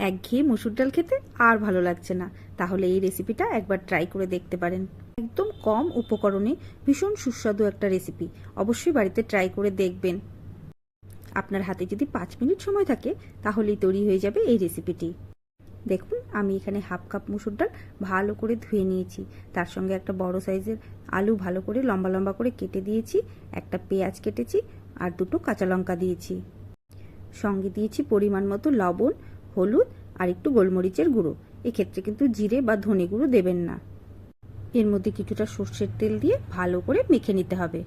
একঘেয়ে মসুর ডাল খেতে আর ভালো লাগছে না, তাহলে এই রেসিপিটা একবার ট্রাই করে দেখতে পারেন। একদম কম উপকরণে ভীষণ সুস্বাদু একটা রেসিপি, অবশ্যই বাড়িতে ট্রাই করে দেখবেন। আপনার হাতে যদি 5 মিনিট সময় থাকে তাহলেই তৈরি হয়ে যাবে এই রেসিপিটি। দেখুন, আমি এখানে হাফ কাপ মসুর ডাল ভালো করে ধুয়ে নিয়েছি। তার সঙ্গে একটা বড় সাইজের আলু ভালো করে লম্বা লম্বা করে কেটে দিয়েছি, একটা পেঁয়াজ কেটেছি, আর 2টো কাঁচা লঙ্কা দিয়েছি। সঙ্গে দিয়েছি পরিমাণ মতো লবণ, হলুদ আর একটু গোলমরিচের গুঁড়ো। এক্ষেত্রে কিন্তু জিরে বা ধনে গুঁড়ো দেবেন না। এর মধ্যে কিছুটা সর্ষের তেল দিয়ে ভালো করে মেখে নিতে হবে।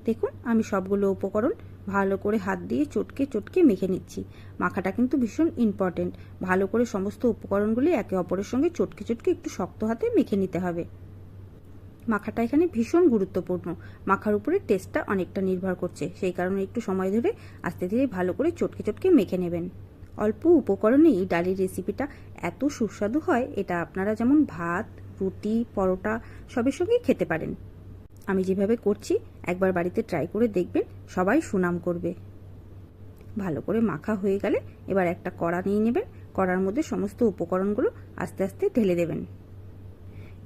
দেখুন, আমি সবগুলো উপকরণ ভালো করে হাত দিয়ে চটকে চটকে মেখে নিচ্ছি। মাখাটা কিন্তু ভীষণ ইম্পর্টেন্ট। ভালো করে সমস্ত উপকরণগুলি একে অপরের সঙ্গে চটকে চটকে একটু শক্ত হাতে মেখে নিতে হবে। মাখাটা এখানে ভীষণ গুরুত্বপূর্ণ। মাখার উপরে টেস্টটা অনেকটা নির্ভর করছে, সেই কারণে একটু সময় ধরে আস্তে ধীরে ভালো করে চটকে চটকে মেখে নেবেন। অল্প উপকরণে এই ডালের রেসিপিটা এত সুস্বাদু হয়, এটা আপনারা যেমন ভাত, রুটি, পরোটা সবের সঙ্গেই খেতে পারেন। আমি যেভাবে করছি একবার বাড়িতে ট্রাই করে দেখবেন, সবাই সুনাম করবে। ভালো করে মাখা হয়ে গেলে এবার একটা কড়া নিয়ে নেবেন। কড়ার মধ্যে সমস্ত উপকরণগুলো আস্তে আস্তে ঢেলে দেবেন।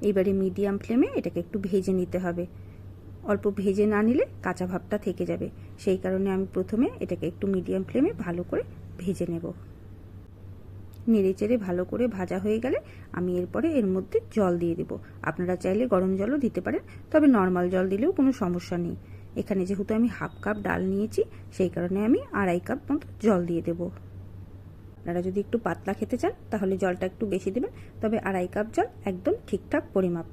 এবারে মিডিয়াম ফ্লেমে এটাকে একটু ভেজে নিতে হবে। অল্প ভেজে না নিলে কাঁচা ভাবটা থেকে যাবে, সেই কারণে আমি প্রথমে এটাকে একটু মিডিয়াম ফ্লেমে ভালো করে ভেজে নেব। নেড়েচেড়ে ভালো করে ভাজা হয়ে গেলে আমি এরপরে এর মধ্যে জল দিয়ে দেব। আপনারা চাইলে গরম জলও দিতে পারেন, তবে নর্মাল জল দিলেও কোনো সমস্যা নেই। এখানে যেহেতু আমি হাফ কাপ ডাল নিয়েছি, সেই কারণে আমি 2.5 কাপ মতো জল দিয়ে দেব। আপনারা যদি একটু পাতলা খেতে চান তাহলে জলটা একটু বেশি দেবেন, তবে 2.5 কাপ জল একদম ঠিকঠাক পরিমাপ।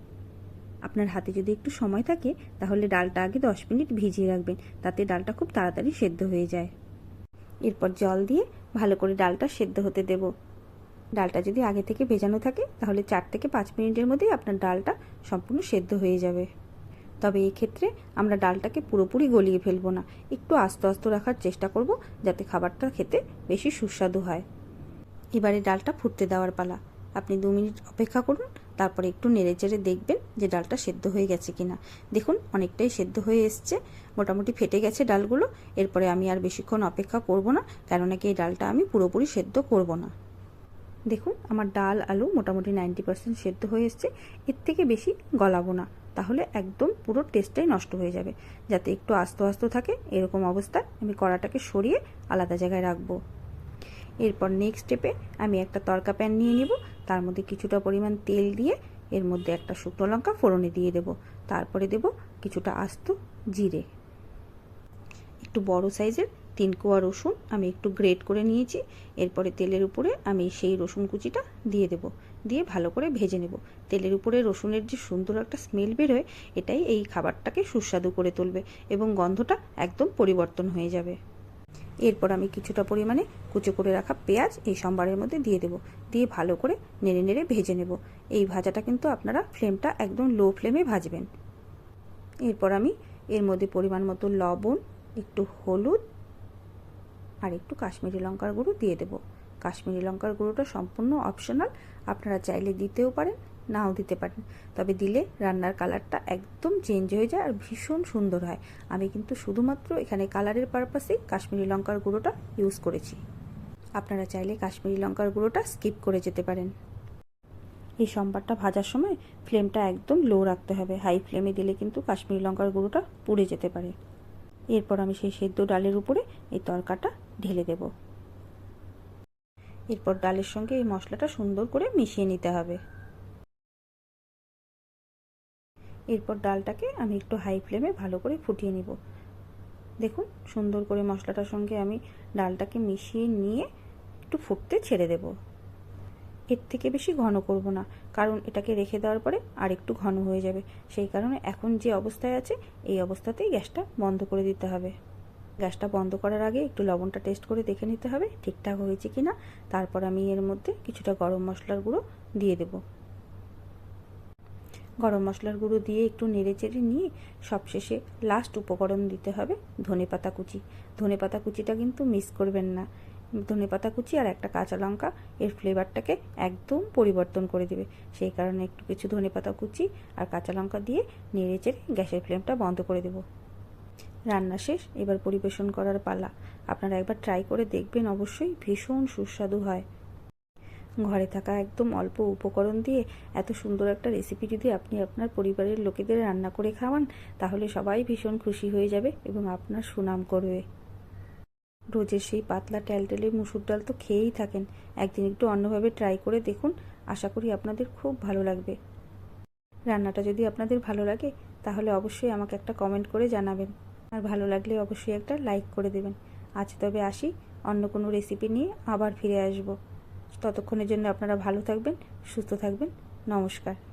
আপনার হাতে যদি একটু সময় থাকে তাহলে ডালটা আগে 10 মিনিট ভিজিয়ে রাখবেন, তাতে ডালটা খুব তাড়াতাড়ি সেদ্ধ হয়ে যায়। এরপর জল দিয়ে ভালো করে ডালটা সেদ্ধ হতে দেব। ডালটা যদি আগে থেকে ভেজানো থাকে তাহলে 4 থেকে 5 মিনিটের মধ্যেই আপনার ডালটা সম্পূর্ণ সেদ্ধ হয়ে যাবে। তবে এই ক্ষেত্রে আমরা ডালটাকে পুরোপুরি গলিয়ে ফেলবো না, একটু আস্তে আস্তে রাখার চেষ্টা করব, যাতে খাবারটা খেতে বেশি সুস্বাদু হয়। এবারে ডালটা ফুটতে দেওয়ার পালা। আপনি 2 মিনিট অপেক্ষা করুন, তারপরে একটু নেড়েচেড়ে দেখবেন যে ডালটা সেদ্ধ হয়ে গেছে কিনা। দেখুন, অনেকটাই সেদ্ধ হয়ে এসছে, মোটামুটি ফেটে গেছে ডালগুলো। এরপরে আমি আর বেশিক্ষণ অপেক্ষা করব না, কেননা কি এই ডালটা আমি পুরোপুরি সেদ্ধ করব না। দেখুন, আমার ডাল আলু মোটামুটি 90% সেদ্ধ হয়ে এসছে। এর থেকে বেশি গলাবো না, তাহলে একদম পুরো টেস্টটাই নষ্ট হয়ে যাবে। যাতে একটু আস্তে আস্তে থাকে, এরকম অবস্থায় আমি কড়াটাকে সরিয়ে আলাদা জায়গায় রাখবো। এরপর নেক্সট স্টেপে আমি একটা তড়কা প্যান নিয়ে নিব। তার মধ্যে কিছুটা পরিমাণ তেল দিয়ে এর মধ্যে একটা শুকনো লঙ্কা ফোড়নে দিয়ে দেব। তারপরে দেব কিছুটা আস্ত জিরে, একটু বড় সাইজের 3 কোয়া রসুন আমি একটু গ্রেট করে নিয়েছি। এরপরে তেলের উপরে আমি সেই রসুন কুচিটা দিয়ে দেব, দিয়ে ভালো করে ভেজে নেব। তেলের উপরে রসুনের যে সুন্দর একটা স্মেল বেরোয়, এটাই এই খাবারটাকে সুস্বাদু করে তুলবে এবং গন্ধটা একদম পরিবর্তন হয়ে যাবে। এরপর আমি কিছুটা পরিমাণে কুচো করে রাখা পেঁয়াজ এই সম্বারের মধ্যে দিয়ে দেব, দিয়ে ভালো করে নেড়ে নেড়ে ভেজে নেব। এই ভাজাটা কিন্তু আপনারা ফ্লেমটা একদম লো ফ্লেমে ভাজবেন। এরপর আমি এর মধ্যে পরিমাণ মতো লবণ, একটু হলুদ আর একটু কাশ্মীরি লঙ্কার গুঁড়ো দিয়ে দেব। কাশ্মীরি লঙ্কার গুঁড়োটা সম্পূর্ণ অপশনাল, আপনারা চাইলে দিতেও পারেন, নাও দিতে পারেন, তবে দিলে রান্নার কালারটা একদম চেঞ্জ হয়ে যায় আর ভীষণ সুন্দর হয়। আমি কিন্তু শুধুমাত্র এখানে কালারের পারপাসেই কাশ্মীরি লঙ্কার গুঁড়োটা ইউজ করেছি। আপনারা চাইলে কাশ্মীরি লঙ্কার গুঁড়োটা স্কিপ করে যেতে পারেন। এই সম্বারটা ভাজার সময় ফ্লেমটা একদম লো রাখতে হবে, হাই ফ্লেমে দিলে কিন্তু কাশ্মীরি লঙ্কার গুঁড়োটা পুড়ে যেতে পারে। এরপর আমি সেই সেদ্ধ ডালের উপরে এই তরকাটা ঢেলে দেব। এরপর ডালের সঙ্গে এই মশলাটা সুন্দর করে মিশিয়ে নিতে হবে। এরপর ডালটাকে আমি একটু হাই ফ্লেমে ভালো করে ফুটিয়ে নিব। দেখুন, সুন্দর করে মশলাটার সঙ্গে আমি ডালটাকে মিশিয়ে নিয়ে একটু ফুটতে ছেড়ে দেব। এর থেকে বেশি ঘন করব না, কারণ এটাকে রেখে দেওয়ার পরে আর একটু ঘন হয়ে যাবে। সেই কারণে এখন যে অবস্থায় আছে এই অবস্থাতেই গ্যাসটা বন্ধ করে দিতে হবে। গ্যাসটা বন্ধ করার আগে একটু লবণটা টেস্ট করে দেখে নিতে হবে ঠিকঠাক হয়েছে কিনা। তারপর আমি এর মধ্যে কিছুটা গরম মশলার গুঁড়ো দিয়ে দেব। গরম মশলার গুঁড়ো দিয়ে একটু নেড়েচেড়ে নিয়ে সবশেষে লাস্ট উপকরণ দিতে হবে ধনেপাতা কুচি। ধনেপাতা কুচিটা কিন্তু মিস করবেন না। ধনেপাতা কুচি আর একটা কাঁচা লঙ্কা এর ফ্লেভারটাকে একদম পরিবর্তন করে দেবে, সেই কারণে একটু কিছু ধনেপাতা কুচি আর কাঁচা লঙ্কা দিয়ে নেড়েচেড়ে গ্যাসের ফ্লেমটা বন্ধ করে দেব। রান্না শেষ, এবার পরিবেশন করার পালা। আপনারা একবার ট্রাই করে দেখবেন, অবশ্যই ভীষণ সুস্বাদু হয়। ঘরে থাকা একদম অল্প উপকরণ দিয়ে এত সুন্দর একটা রেসিপি যদি আপনি আপনার পরিবারের লোকেদের রান্না করে খাওয়ান, তাহলে সবাই ভীষণ খুশি হয়ে যাবে এবং আপনার সুনাম করবে। রোজের সেই পাতলা ট্যালটেলে মুসুর ডাল তো খেয়েই থাকেন, একদিন একটু অন্যভাবে ট্রাই করে দেখুন, আশা করি আপনাদের খুব ভালো লাগবে। রান্নাটা যদি আপনাদের ভালো লাগে তাহলে অবশ্যই আমাকে একটা কমেন্ট করে জানাবেন, আর ভালো লাগলে অবশ্যই একটা লাইক করে দেবেন। আজ তবে আসি, অন্য কোনো রেসিপি নিয়ে আবার ফিরে আসব। ততক্ষণের জন্য আপনারা ভালো থাকবেন, সুস্থ থাকবেন। নমস্কার।